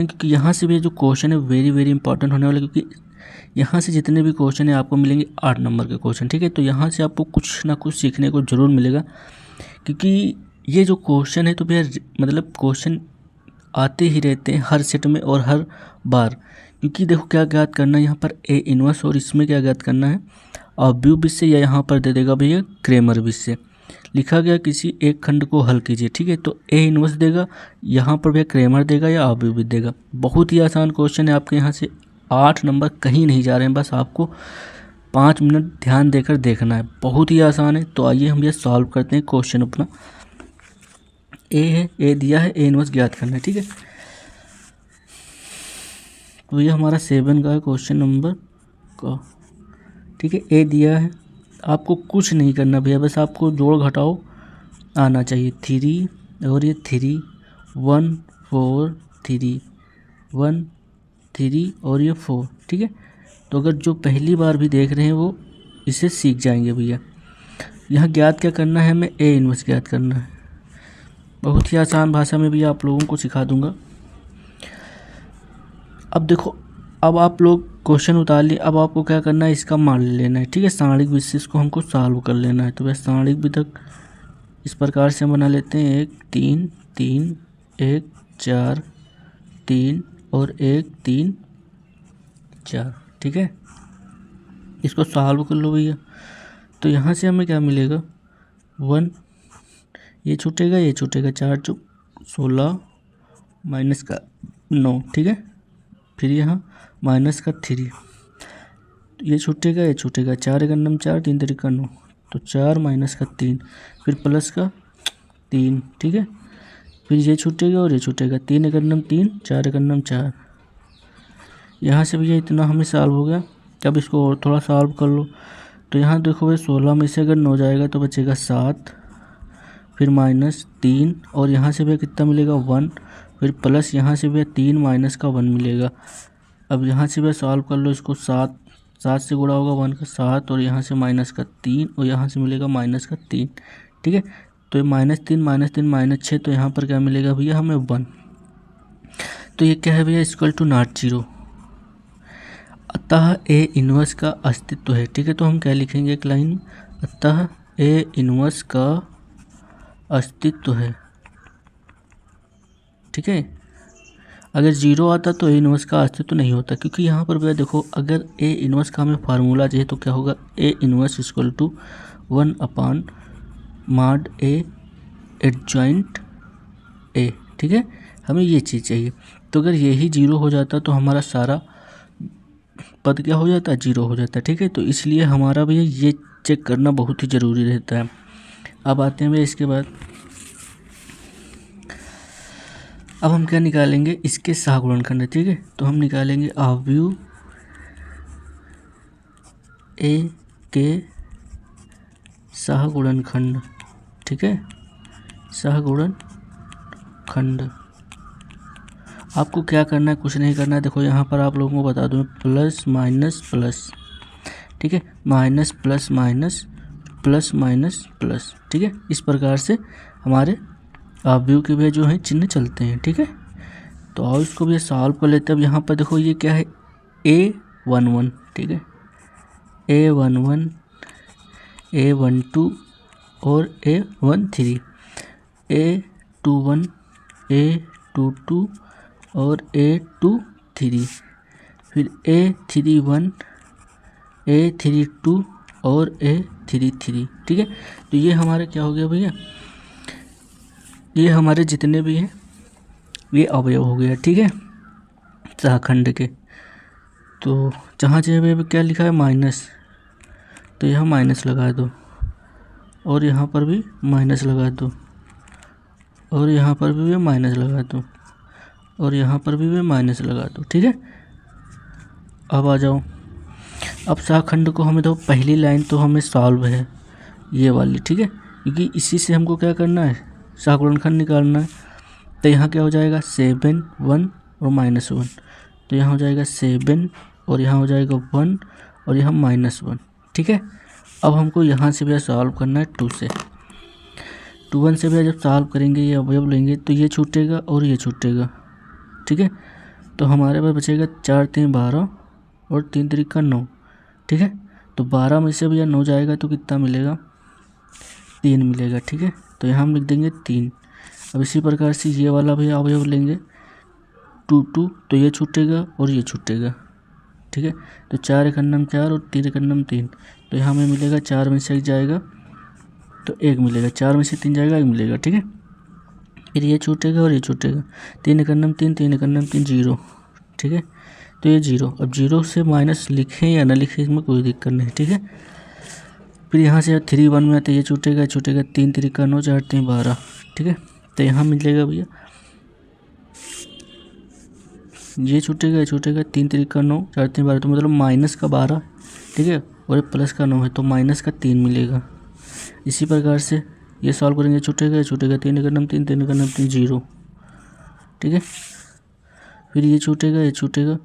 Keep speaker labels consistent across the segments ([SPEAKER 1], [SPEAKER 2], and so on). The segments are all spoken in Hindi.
[SPEAKER 1] क्योंकि यहाँ से भी जो क्वेश्चन है वेरी वेरी इंपॉर्टेंट होने वाला, क्योंकि यहाँ से जितने भी क्वेश्चन है आपको मिलेंगे 8 नंबर के क्वेश्चन, ठीक है। तो यहाँ से आपको कुछ ना कुछ सीखने को ज़रूर मिलेगा, क्योंकि ये जो क्वेश्चन है तो भैया मतलब क्वेश्चन आते ही रहते हैं हर सेट में और हर बार। क्योंकि देखो क्या ज्ञात करना है यहाँ पर ए इनवर्स, और इसमें क्या ज्ञात करना है ऑब्व्यूबिस से, या यहाँ पर दे देगा भैया क्रैमर-विच से। लिखा गया किसी एक खंड को हल कीजिए, ठीक है। तो ए इनवर्स देगा, यहाँ पर भैया क्रैमर देगा या ऑब्व्यूबिस देगा। बहुत ही आसान क्वेश्चन है, आपके यहाँ से 8 नंबर कहीं नहीं जा रहे हैं, बस आपको 5 मिनट ध्यान देकर देखना है, बहुत ही आसान है। तो आइए हम ये सॉल्व करते हैं क्वेश्चन अपना। ए है, ए दिया है, ए इनवर्स ज्ञात करना है, ठीक है। तो ये हमारा 7 का है क्वेश्चन नंबर का, ठीक है। ए दिया है, आपको कुछ नहीं करना भैया, बस आपको जोड़ घटाओ आना चाहिए। 3 और ये 3, 1 4 3, 1 3 और ये 4, ठीक है। तो अगर जो पहली बार भी देख रहे हैं वो इसे सीख जाएंगे भैया। यहाँ ज्ञात क्या करना है, हमें ए इनवर्स ज्ञात करना है। बहुत ही आसान भाषा में भी आप लोगों को सिखा दूंगा। अब देखो, अब आप लोग क्वेश्चन उतार लिए, अब आपको क्या करना है, इसका मान लेना है, ठीक है। सारणिक विधि को हमको सॉल्व कर लेना है। तो वह सारणिक विधि इस प्रकार से हम बना लेते हैं, 1 3 3 1 4 3 और 1 3 4, ठीक है। इसको सॉल्व कर लो भैया। तो यहाँ से हमें क्या मिलेगा, 1, ये छूटेगा, ये छूटेगा, 4 × 16 माइनस का 9, ठीक है। फिर यहाँ माइनस का 3, ये छूटेगा, ये छूटेगा, 4 × 9 4, 3 × 9, तो 4 माइनस का 3, फिर प्लस का 3, ठीक है। फिर ये छूटेगा और ये छूटेगा, 3 × 9 3, 4 × 9 4। यहाँ से भी ये इतना हमें सॉल्व हो गया। अब इसको और थोड़ा सॉल्व कर लो। तो यहाँ देखो भाई 16 में से अगर 9 जाएगा तो बचेगा 7, फिर -3, और यहाँ से भी कितना मिलेगा 1, फिर प्लस यहाँ से भी 3 माइनस का 1 मिलेगा। अब यहाँ से भी सॉल्व कर लो इसको, 7 से गुणा होगा 1 का 7, और यहाँ से माइनस का 3, और यहाँ से मिलेगा माइनस का 3, ठीक है। तो ये -3 -6, तो यहाँ पर क्या मिलेगा भैया हमें 1। तो ये क्या है भैया, इक्वल टू नॉट 0। अतः ए इनवर्स का अस्तित्व है, ठीक है। तो हम क्या लिखेंगे एक लाइन, अतः ए इनवर्स का अस्तित्व है, ठीक है। अगर 0 आता तो ए इनवर्स का अस्तित्व नहीं होता, क्योंकि यहाँ पर भैया देखो, अगर ए इनवर्स का हमें फार्मूला चाहिए तो क्या होगा, A inverse equal to 1/mod A adjoint A, ठीक है। हमें ये चीज़ चाहिए। तो अगर यही 0 हो जाता तो हमारा सारा पद क्या हो जाता, 0 हो जाता, ठीक है। तो इसलिए हमारा भैया ये चेक करना बहुत ही ज़रूरी रहता है। अब आते हैं भैया इसके बाद, अब हम क्या निकालेंगे, इसके सहगुणनखंड, ठीक है। तो हम निकालेंगे ऑब्व्यू ए के सहगुणनखंड, ठीक है, सहगुणनखंड। आपको क्या करना है, कुछ नहीं करना है। देखो यहाँ पर आप लोगों को बता दूँ, प्लस माइनस प्लस, ठीक है, minus plus minus, plus minus plus, ठीक है। इस प्रकार से हमारे ऑब्व्यू के भी जो है चिन्ह चलते हैं, ठीक है। तो आओ इसको भी सॉल्व कर लेते हैं। अब यहाँ पर देखो ये क्या है, A11, ठीक है, A11, A12 और A13, A21, A22 और A23, फिर A31, A32 और A33, ठीक है। तो ये हमारे क्या हो गया भैया, ये हमारे जितने भी हैं ये अवयव हो गया, ठीक है, सहखंड के। तो जहाँ जगह क्या लिखा है माइनस, तो यहाँ माइनस लगा दो, और यहाँ पर भी माइनस लगा दो, और यहाँ पर भी माइनस लगा दो, और यहाँ पर भी माइनस लगा दो, ठीक है। अब आ जाओ, अब सहखंड को हमें, तो पहली लाइन तो हमें सॉल्व है ये वाली, ठीक है, क्योंकि इसी से हमको क्या करना है, सहगुणनखंड निकालना है। तो यहाँ क्या हो जाएगा, 7 1 और -1, तो यहाँ हो जाएगा 7 और यहाँ हो जाएगा 1 और यहाँ -1, ठीक है। अब हमको यहाँ से भी सॉल्व करना है 2 से, 1 से भी जब सॉल्व करेंगे ये अवयव लेंगे तो ये छूटेगा और ये छूटेगा, ठीक है। तो हमारे पास बचेगा 4 3 12 और 3 3 9, ठीक है। तो 12 में से भैया 9 जाएगा तो कितना मिलेगा, 3 मिलेगा, ठीक है। तो यहाँ हम लिख देंगे 3। अब इसी प्रकार से ये वाला भैया अवयव लेंगे 2 2, तो ये छूटेगा और ये छूटेगा, ठीक है। तो 4 1 4 और 3 1 3, तो यहाँ हमें मिलेगा 4 में से 1 जाएगा तो 1 मिलेगा, 4 में से 3 जाएगा 1 मिलेगा, ठीक है। फिर ये छूटेगा और ये छूटेगा, 3 1 3 3 1 3 0, ठीक है। तो ये 0, अब 0 से माइनस लिखें या ना लिखें इसमें कोई दिक्कत नहीं, ठीक है। फिर यहाँ से 3 1 में आता है, ये छूटेगा 3 3 9 4 3 12, ठीक है। तो यहाँ मिलेगा भैया ये छूटेगा 3 3 9 4 3 12, तो मतलब माइनस का 12, ठीक है, और ये प्लस का 9 है तो माइनस का 3 मिलेगा। इसी प्रकार से ये सॉल्व करेंगे, छूटेगा 3 1 3 3 1 3 0, ठीक है। फिर ये छूटेगा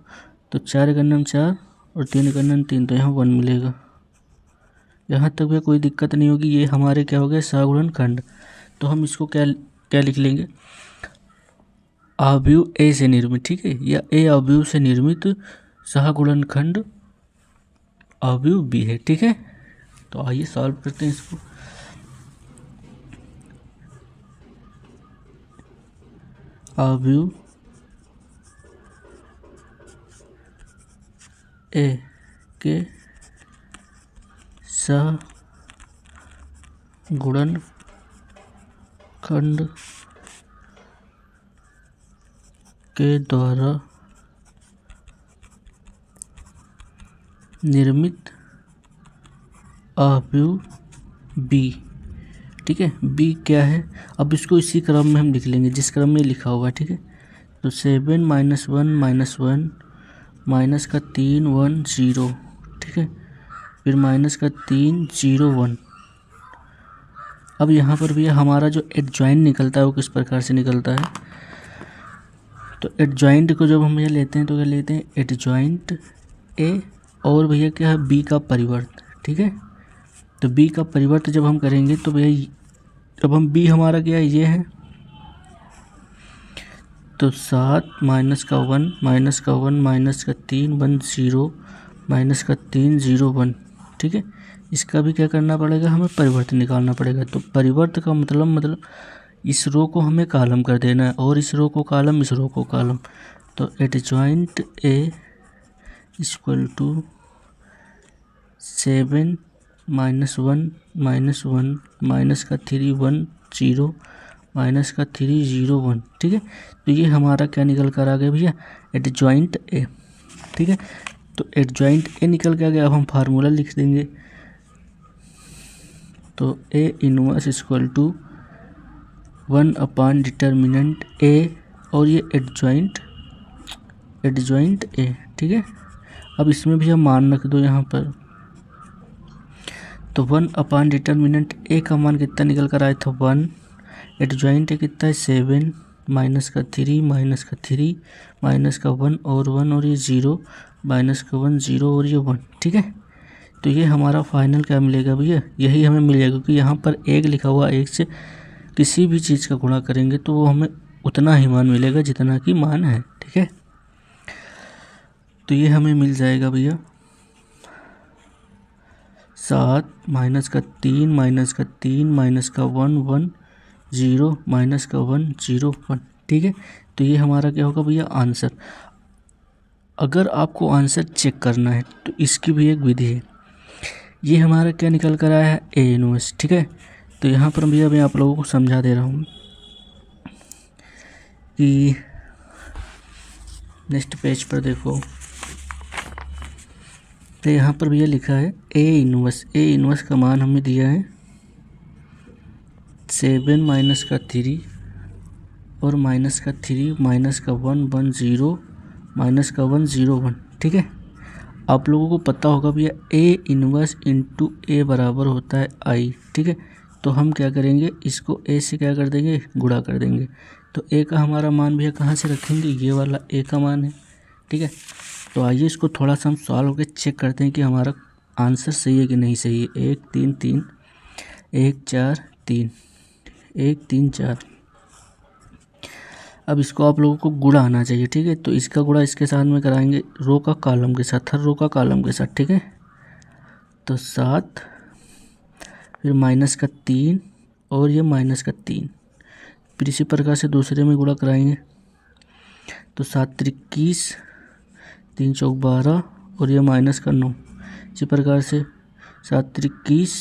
[SPEAKER 1] तो 4 1 4 और 3 1 3, तो यहाँ 1 मिलेगा। यहाँ तक भी कोई दिक्कत नहीं होगी। ये हमारे क्या हो गया, सहगुणनखंड। तो हम इसको क्या क्या लिख लेंगे, अवयव ए से निर्मित, ठीक है, या ए अवयव से निर्मित सहगुणनखंड अवयव बी है, ठीक है। तो आइए सॉल्व करते हैं इसको। अवयव ए के सहगुणनखंड के द्वारा निर्मित अवयव बी, ठीक है। बी क्या है, अब इसको इसी क्रम में हम लिख लेंगे जिस क्रम में लिखा होगा, ठीक है। तो 7 -1 -1 माइनस का 3 1 0, ठीक है, फिर माइनस का 3 0 1। अब यहाँ पर भी हमारा जो एडजॉइंट निकलता है वो किस प्रकार से निकलता है, तो एडजॉइंट को जब हम ये लेते हैं तो क्या लेते हैं, एडजॉइंट ए और भैया क्या है, बी का परिवर्त, ठीक है। तो बी का परिवर्त जब हम करेंगे तो भैया जब हम बी हमारा क्या है, ये है, तो 7 माइनस का 1 माइनस का 1 माइनस का 3 1 0 माइनस का 3 0 1, ठीक है। इसका भी क्या करना पड़ेगा, हमें परिवर्त निकालना पड़ेगा। तो परिवर्त का मतलब इस रो को हमें कॉलम कर देना है और इस रो को कॉलम, इस रो को कॉलम। तो adjoint A equal to 7 -1 -1 minus का 3 1 0 माइनस का 3 0 1, ठीक है। तो ये हमारा क्या निकल कर आ गया भैया, एडजॉइंट ए, ठीक है। तो एडजॉइंट ए निकल के आ गया। अब हम फार्मूला लिख देंगे, तो A inverse equal to 1 determinant A और ये एडजॉइंट ए, ठीक है। अब इसमें भी हम मान रख दो यहाँ पर, तो 1 डिटर्मिनेंट ए का मान कितना निकल कर आया था 1, एडजॉइंट ए कितना है 7 माइनस का 3 माइनस का 3 माइनस का 1 और ये 0 माइनस का 1 0 और ये 1, ठीक है। तो ये हमारा फाइनल क्या मिलेगा भैया, यही हमें मिलेगा, क्योंकि यहाँ पर 1 लिखा हुआ, 1 से किसी भी चीज़ का गुणा करेंगे तो वो हमें उतना ही मान मिलेगा जितना कि मान है, ठीक है। तो ये हमें मिल जाएगा भैया 7 माइनस का 3 माइनस का 3 माइनस का 1 1 0 माइनस का 1 0 1, ठीक है। तो ये हमारा क्या होगा भैया आंसर। अगर आपको आंसर चेक करना है तो इसकी भी एक विधि है। ये हमारा क्या निकल कर आया है, ए इनवर्स, ठीक है। तो यहाँ पर भैया मैं आप लोगों को समझा दे रहा हूँ कि नेक्स्ट पेज पर देखो, तो यहाँ पर भैया लिखा है ए इनवर्स का मान हमें दिया है 7 माइनस का 3 और माइनस का 3 माइनस का 1 1 0 माइनस का 1 0 1, ठीक है। आप लोगों को पता होगा भैया ए इनवर्स इंटू ए बराबर होता है आई, ठीक है। तो हम क्या करेंगे, इसको ए से क्या कर देंगे, गुणा कर देंगे। तो ए का हमारा मान भैया कहाँ से रखेंगे, ये वाला ए का मान है, ठीक है। तो आइए इसको थोड़ा सा हम सॉल्व करके चेक करते हैं कि हमारा आंसर सही है कि नहीं सही है। 1 3 3 1 4 3 1 3 4। अब इसको आप लोगों को गुणा आना चाहिए, ठीक है। तो इसका गुणा इसके साथ में कराएंगे रो का कॉलम के साथ, हर रो का कॉलम के साथ, ठीक है। तो 7 फिर -3 और ये -3, फिर इसी प्रकार से दूसरे में गुणा कराएंगे। तो 7 × 21, 3 × 4 12 और ये -9। इसी प्रकार से 7 × 21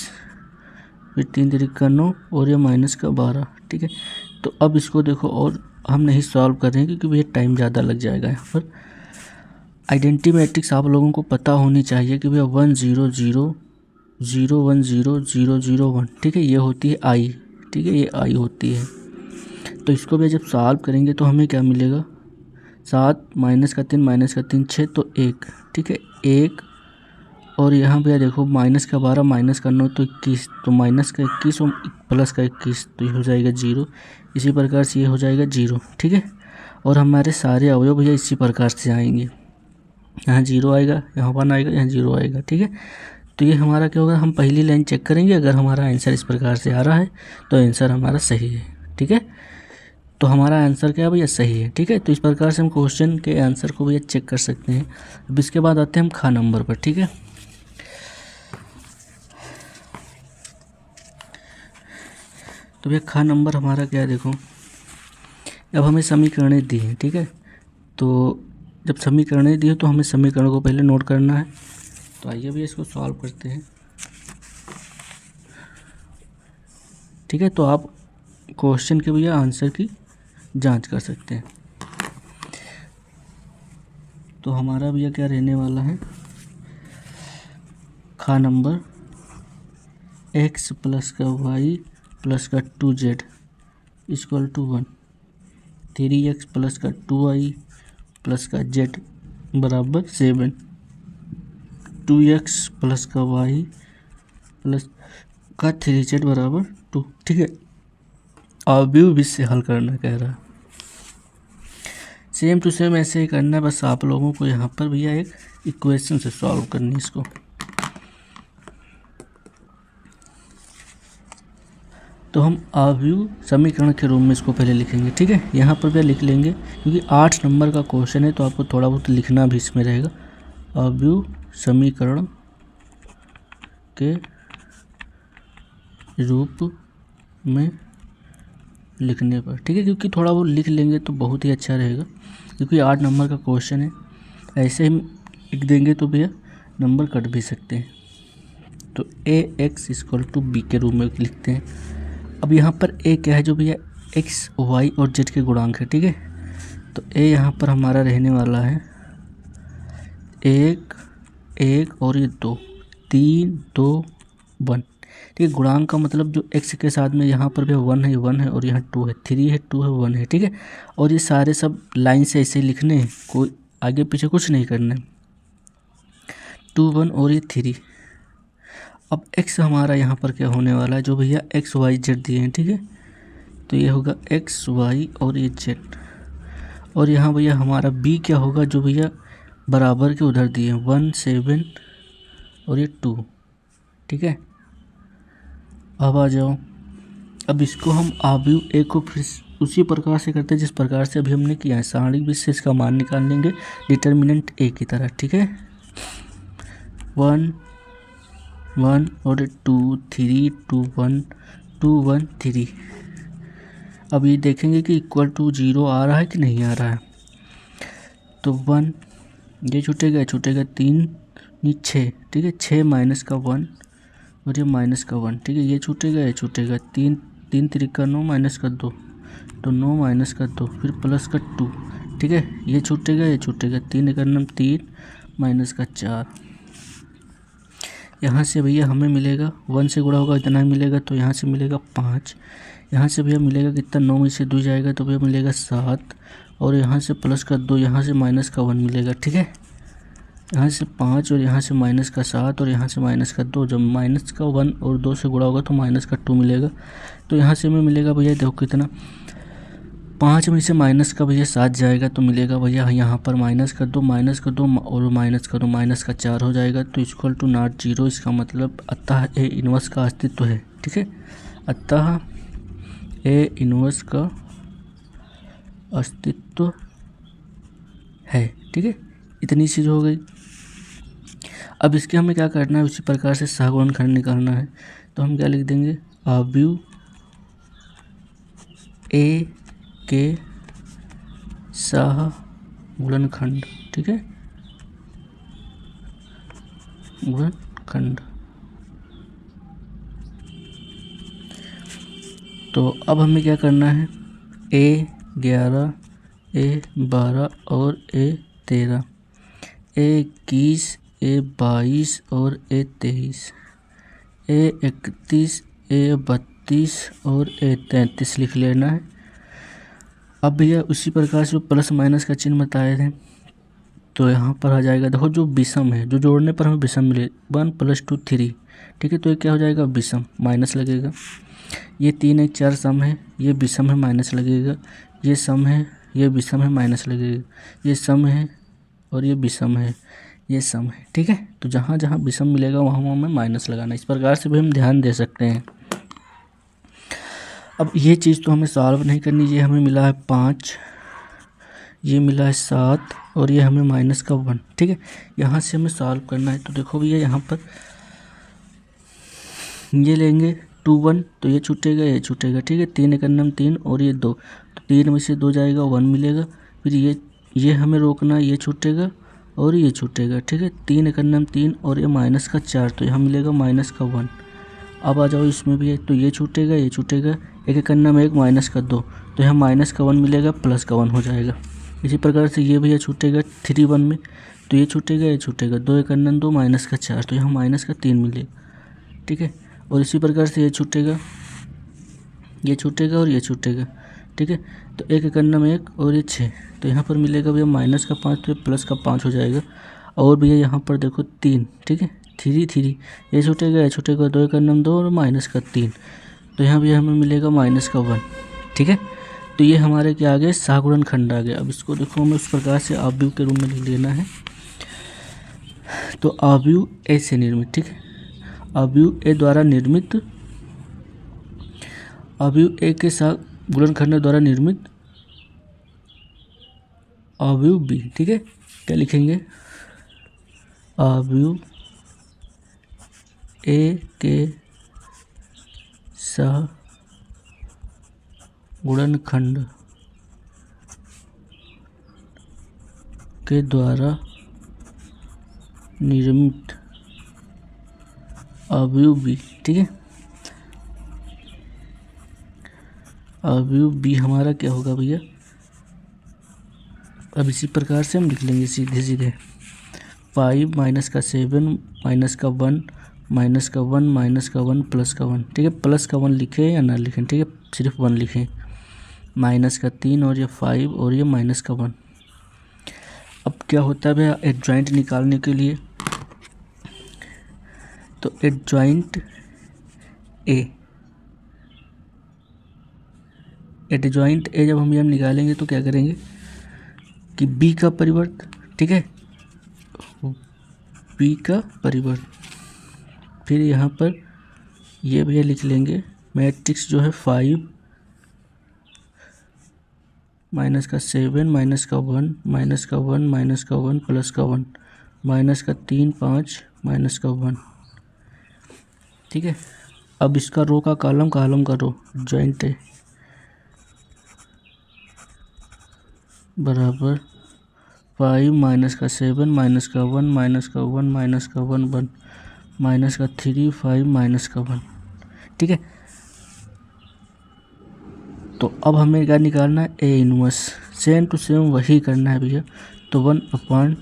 [SPEAKER 1] फिर 3 × 3 9 और ये -12, ठीक है। तो अब इसको देखो, और हम नहीं सॉल्व कर रहे हैं क्योंकि भैया टाइम ज़्यादा लग जाएगा यहाँ पर। आइडेंटिटी मैट्रिक्स आप लोगों को पता होनी चाहिए कि भैया 1 0 0 0 1 0 0 0 1, ठीक है। ये होती है आई, ठीक है, ये आई होती है। तो इसको भी जब सॉल्व करेंगे तो हमें क्या मिलेगा, 7 -3 6 तो 1, ठीक है, 1। और यहाँ पे देखो -12 -9 तो 21, तो -21 और +21 तो ये हो जाएगा 0। इसी प्रकार से ये हो जाएगा 0, ठीक है। और हमारे सारे अवयव भैया इसी प्रकार से आएंगे, यहाँ 0 आएगा, यहाँ 1 आएगा, यहाँ 0 आएगा, ठीक है। तो ये हमारा क्या होगा, हम पहली लाइन चेक करेंगे, अगर हमारा आंसर इस प्रकार से आ रहा है तो आंसर हमारा सही है, ठीक है। तो हमारा आंसर क्या है भैया, सही है, ठीक है। तो इस प्रकार से हम क्वेश्चन के आंसर को भैया चेक कर सकते हैं। अब इसके बाद आते हैं हम खा नंबर पर, ठीक है। तो भैया खा नंबर हमारा क्या है, देखो अब हमें समीकरणें दी हैं, ठीक है। तो जब समीकरणें दी है तो हमें समीकरण को पहले नोट करना है। तो आइए भैया इसको सॉल्व करते हैं, ठीक है। तो आप क्वेश्चन के भैया आंसर की जांच कर सकते हैं। तो हमारा भैया क्या रहने वाला है, खा number x + y + 2z = 1, 3x + 2y + z = 7, 2x + y + 3z = 2, ठीक है। अवयव से हल करना कह रहा है, सेम टू सेम ऐसे ही करना है, बस आप लोगों को यहाँ पर भैया एक इक्वेशन से सॉल्व करनी है इसको। तो हम अवयव समीकरण के रूप में इसको पहले लिखेंगे, ठीक है। यहाँ पर भी लिख लेंगे क्योंकि 8 नंबर का क्वेश्चन है, तो आपको थोड़ा बहुत लिखना भी इसमें रहेगा। अवयव समीकरण के रूप में लिखने पर, ठीक है, क्योंकि थोड़ा बहुत लिख लेंगे तो बहुत ही अच्छा रहेगा, क्योंकि 8 नंबर का क्वेश्चन है। ऐसे ही लिख देंगे तो भैया नंबर कट भी सकते हैं। तो ax = b के रूप में लिखते हैं। अब यहाँ पर a क्या है, जो भैया x, y और z के गुणांक है, ठीक है। तो a यहाँ पर हमारा रहने वाला है 1 1 और ये 2, 3 2 1, ठीक है। गुणांक का मतलब जो x के साथ में यहाँ पर भी 1 है 1 है और यहाँ 2 है 3 है 2 है 1 है, ठीक है। और ये सारे सब लाइन से ऐसे लिखने हैं, कोई आगे पीछे कुछ नहीं करना है। 2 1 और ये 3। अब x हमारा यहाँ पर क्या होने वाला है, जो भैया x y z दिए हैं, ठीक है। तो ये होगा x y और ये z। और यहाँ भैया हमारा b क्या होगा, जो भैया बराबर के उधर दिए हैं 1 7 और ये 2, ठीक है। अब आ जाओ, अब इसको हम अवयव ए को फिर उसी प्रकार से करते हैं जिस प्रकार से अभी हमने किया है। सारणिक विशेष का मान निकाल लेंगे डिटर्मिनेंट ए की तरह, ठीक है। 1 1 और 2 3 2 1 2 1 3। अब ये देखेंगे कि = 0 आ रहा है कि नहीं आ रहा है। तो 1 ये छूटेगा 3 6, ठीक है, 6 - 1 और ये -1, ठीक है। ये छूटेगा 3 3 3 9 -2, तो 9 - 2 फिर +2, ठीक है। ये छूटेगा 3 1 3 -4। यहाँ से भैया हमें मिलेगा 1 से गुणा होगा इतना ही मिलेगा, तो यहाँ से मिलेगा 5। यहाँ से भैया मिलेगा कितना, 9 में से 2 जाएगा तो भैया मिलेगा 7, और यहाँ से +2, यहाँ से -1 मिलेगा, ठीक है। यहाँ से 5 और यहाँ से -7 और यहाँ से -2, जब -1 और 2 से गुणा होगा तो -2 मिलेगा। तो यहाँ से हमें मिलेगा भैया देखो कितना, 5 में से माइनस का भैया 7 जाएगा तो मिलेगा भैया यहाँ पर -2 और -4 हो जाएगा, तो = 0। इसका मतलब अतः ए इनवर्स का अस्तित्व है, ठीक है। अतः ए इनवर्स का अस्तित्व है। ठीक है, इतनी चीज़ हो गई। अब इसके हमें क्या करना है, उसी प्रकार से सहगुणनखंड निकालना है। तो हम क्या लिख देंगे, अवयव ए के सहगुणनखंड। ठीक है, गुणनखंड। तो अब हमें क्या करना है, A11, A12 और A13, A21, A22 और A23, A31, A32 और A33 लिख लेना है। अब भैया उसी प्रकार से जो प्लस माइनस का चिन्ह बताए थे, तो यहाँ पर आ जाएगा, देखो जो विषम है, जो जोड़ने पर हमें विषम मिले 1 + 2 3। ठीक है, तो ये क्या हो जाएगा, विषम, माइनस लगेगा। ये 3 1 4 सम है, ये विषम है, माइनस लगेगा। ये सम है, ये विषम है, माइनस लगेगा। ये सम है और ये विषम है, ये सम है। ठीक है, तो जहाँ जहाँ विषम मिलेगा वहाँ हमें माइनस लगाना। इस प्रकार से भी हम ध्यान दे सकते हैं। अब ये चीज़ तो हमें सॉल्व नहीं करनी, ये हमें मिला है 5, ये मिला है 7 और ये हमें माइनस का 1। ठीक है, यहाँ से हमें सॉल्व करना है। तो देखो भैया यहाँ पर ये लेंगे 2 1, तो ये छूटेगा, ये छूटेगा। ठीक है, 3 1 9 3 और ये 2, तो 3 में से 2 जाएगा, 1 मिलेगा। फिर ये हमें रोकना, ये छूटेगा और ये छूटेगा। ठीक है, 3 1 9 3 और ये माइनस का 4, तो यहाँ मिलेगा माइनस का 1। अब आ जाओ इसमें भी है, तो ये छूटेगा, ये छूटेगा। 1 1 9 1 माइनस का 2, तो यहाँ माइनस का 1 मिलेगा, प्लस का 1 हो जाएगा। इसी प्रकार से ये भैया छूटेगा 3 1 में, तो ये छूटेगा, ये छूटेगा। 2 1 9 2 माइनस का 4, तो यहाँ माइनस का 3 मिलेगा। ठीक है, और इसी प्रकार से ये छूटेगा, ये छूटेगा और ये छूटेगा। ठीक है, तो 1 1 9 1 और ये 6, तो यहाँ पर मिलेगा भैया माइनस का 5, तो ये प्लस का 5 हो जाएगा। और भैया यहाँ पर देखो 3, ठीक है, 3 3, ये छूटेगा, ये छूटेगा। 2 1 9 2 और माइनस का 3, तो यहाँ भैया हमें मिलेगा माइनस का 1। ठीक है, तो ये हमारे क्या आ गए, सहगुणनखंड आ गया। अब इसको देखो हमें उस प्रकार से अवयव के रूप में लिख लेना है। तो अवयव ए से निर्मित, ठीक है, अवयव ए द्वारा निर्मित, अवयव ए के सहगुणनखंड द्वारा निर्मित अवयव बी। ठीक है, क्या लिखेंगे, अवयव ए के सहगुणनखंड के द्वारा निर्मित अवयव बी। ठीक है, अवयव बी हमारा क्या होगा भैया, अब इसी प्रकार से हम लिख लेंगे सीधे सीधे। 5 माइनस का 7 माइनस का 1 माइनस का 1 माइनस का 1 प्लस का 1। ठीक है, प्लस का 1 लिखें या ना लिखें, ठीक है, सिर्फ 1 लिखें। माइनस का 3 और ये 5 और ये माइनस का 1। अब क्या होता है भैया, एडजॉइंट निकालने के लिए, तो एडजॉइंट ए, एडजॉइंट ए जब हम निकालेंगे तो क्या करेंगे कि बी का परिवर्त, ठीक है, बी का परिवर्त, फिर यहाँ पर ये भैया लिख लेंगे मैट्रिक्स जो है 5 माइनस का 7 माइनस का 1 माइनस का 1 माइनस का 1 प्लस का 1 माइनस का 3 5 माइनस का 1। ठीक है, अब इसका रो का कॉलम, कॉलम का रो, जॉइंट है बराबर 5 माइनस का 7 माइनस का 1 माइनस का 1 माइनस का 1 1 माइनस का 3 5 माइनस का 1। ठीक है, तो अब हमें क्या निकालना है, A inverse, same to same वही करना है भैया। तो 1 अपॉन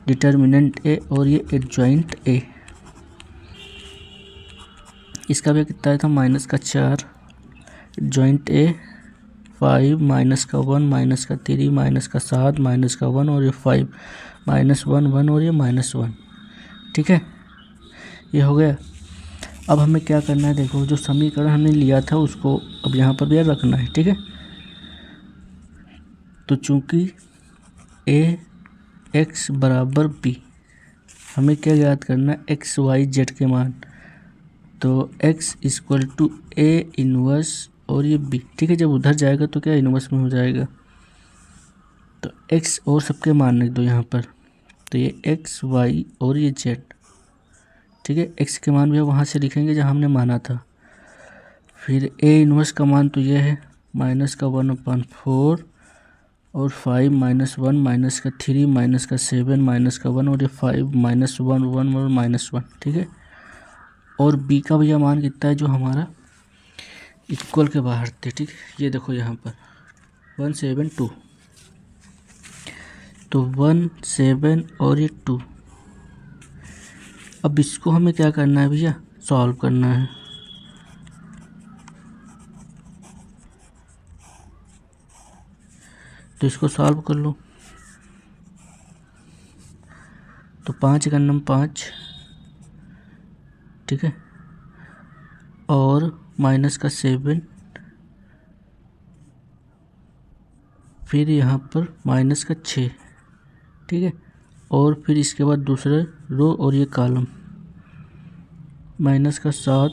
[SPEAKER 1] डिटर्मिनेंट ए और ये एडजॉइंट ए, इसका भी कितना था, माइनस का 4, जॉइंट ए 5 माइनस का 1 माइनस का 3 माइनस का 7 माइनस का 1 और ये 5 माइनस 1 1 और ये माइनस 1। ठीक है, ये हो गया। अब हमें क्या करना है, देखो जो समीकरण हमने लिया था उसको अब यहाँ पर भी रखना है। ठीक है, तो चूंकि ए एक्स बराबर बी, हमें क्या याद करना है, एक्स वाई जेड के मान, तो x equal to A inverse और ये b। ठीक है, जब उधर जाएगा तो क्या इनवर्स में हो जाएगा। एक्स और सबके मान लिख दो यहाँ पर, तो ये एक्स वाई और ये जेड, ठीक है। एक्स के मान भी वहाँ से लिखेंगे जहाँ हमने माना था। फिर ए इनवर्स का मान तो ये है माइनस का 1/4 और 5 -1 माइनस का 3 माइनस का 7 माइनस का 1 और ये 5 -1 1 और -1, ठीक है। और बी का भैया मान कितना है जो हमारा इक्वल के बाहर थे, ठीक है। ये देखो यहाँ पर 172, तो 1 7 और ये 2। अब इसको हमें क्या करना है भैया, सॉल्व करना है। तो इसको सॉल्व कर लो। तो 5 का नंबर 5, ठीक है, और माइनस का 7, फिर यहाँ पर माइनस का 6, ठीक है। और फिर इसके बाद दूसरे रो और ये कॉलम माइनस का 7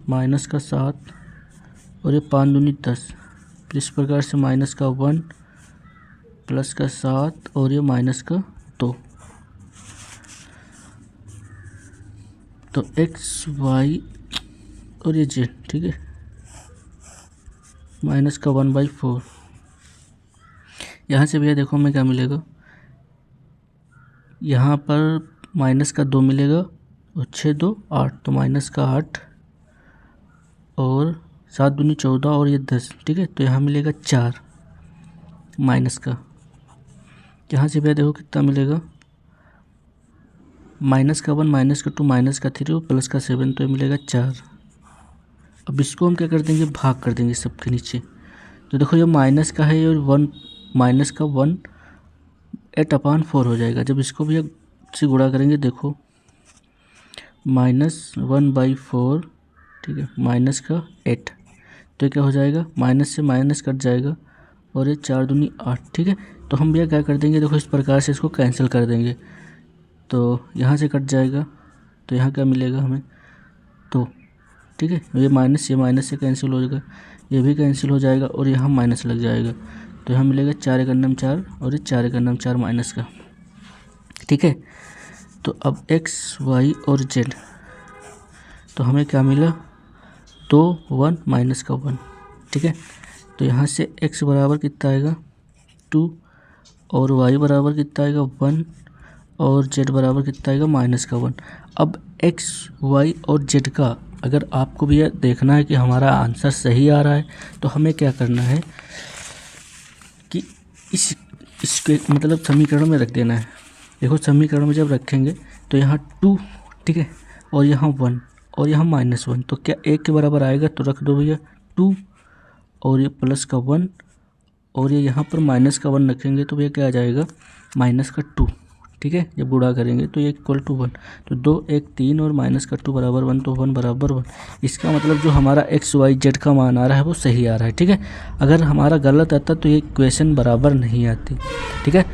[SPEAKER 1] माइनस का 7 और ये 5 दूनी 10। फिर इस प्रकार से माइनस का 1 प्लस का 7 और ये माइनस का 2। तो एक्स वाई और ये जेड, ठीक है, माइनस का 1/4। यहाँ से भैया देखो हमें क्या मिलेगा, यहाँ पर माइनस का 2 मिलेगा और 6 2 8, तो माइनस का 8 और 7 दूनी 14 और ये 10, ठीक है। तो यहाँ मिलेगा 4 माइनस का। यहाँ से भैया देखो कितना मिलेगा, माइनस का 1 माइनस का 2 माइनस का 3 और प्लस का 7, तो ये मिलेगा 4। अब इसको हम क्या कर देंगे, भाग कर देंगे सबके नीचे। तो देखो ये माइनस का है और 1 माइनस का 1 8/4 हो जाएगा। जब इसको भी से गुणा करेंगे, देखो -1/4, ठीक है, माइनस का 8, तो क्या हो जाएगा, माइनस से माइनस कट जाएगा और ये 4 दूनी 8, ठीक है। तो हम भैया क्या कर देंगे, देखो इस प्रकार से इसको कैंसिल कर देंगे। तो यहाँ से कट जाएगा, तो यहाँ क्या मिलेगा हमें 2, ठीक है। ये माइनस से कैंसिल हो जाएगा, ये भी कैंसिल हो जाएगा और यहाँ माइनस लग जाएगा। तो यहाँ मिलेगा 4 × 9 4 और ये 4 × 9 4 माइनस का, ठीक है। तो अब एक्स वाई और जेड, तो हमें क्या मिला 2 1 माइनस का 1, ठीक है। तो यहाँ से x बराबर कितना आएगा 2 और y बराबर कितना आएगा 1 और z बराबर कितना आएगा -1। अब x y और z का अगर आपको भी देखना है कि हमारा आंसर सही आ रहा है, तो हमें क्या करना है कि इसके मतलब समीकरण में रख देना है। देखो समीकरण में जब रखेंगे तो यहाँ 2, ठीक है, और यहाँ 1 और यहाँ -1, तो क्या 1 के बराबर आएगा, तो रख दो भैया 2 और ये प्लस का 1 और ये यहाँ पर माइनस का 1 रखेंगे, तो भैया क्या आ जाएगा -2, ठीक है। जब गुणा करेंगे तो ये इक्वल टू 1, तो 2 1 3 और -2 बराबर 1, तो 1 बराबर 1। इसका मतलब जो हमारा एक्स वाई जेड का मान आ रहा है वो सही आ रहा है, ठीक है। अगर हमारा गलत आता तो ये इक्वेशन बराबर नहीं आती, ठीक है।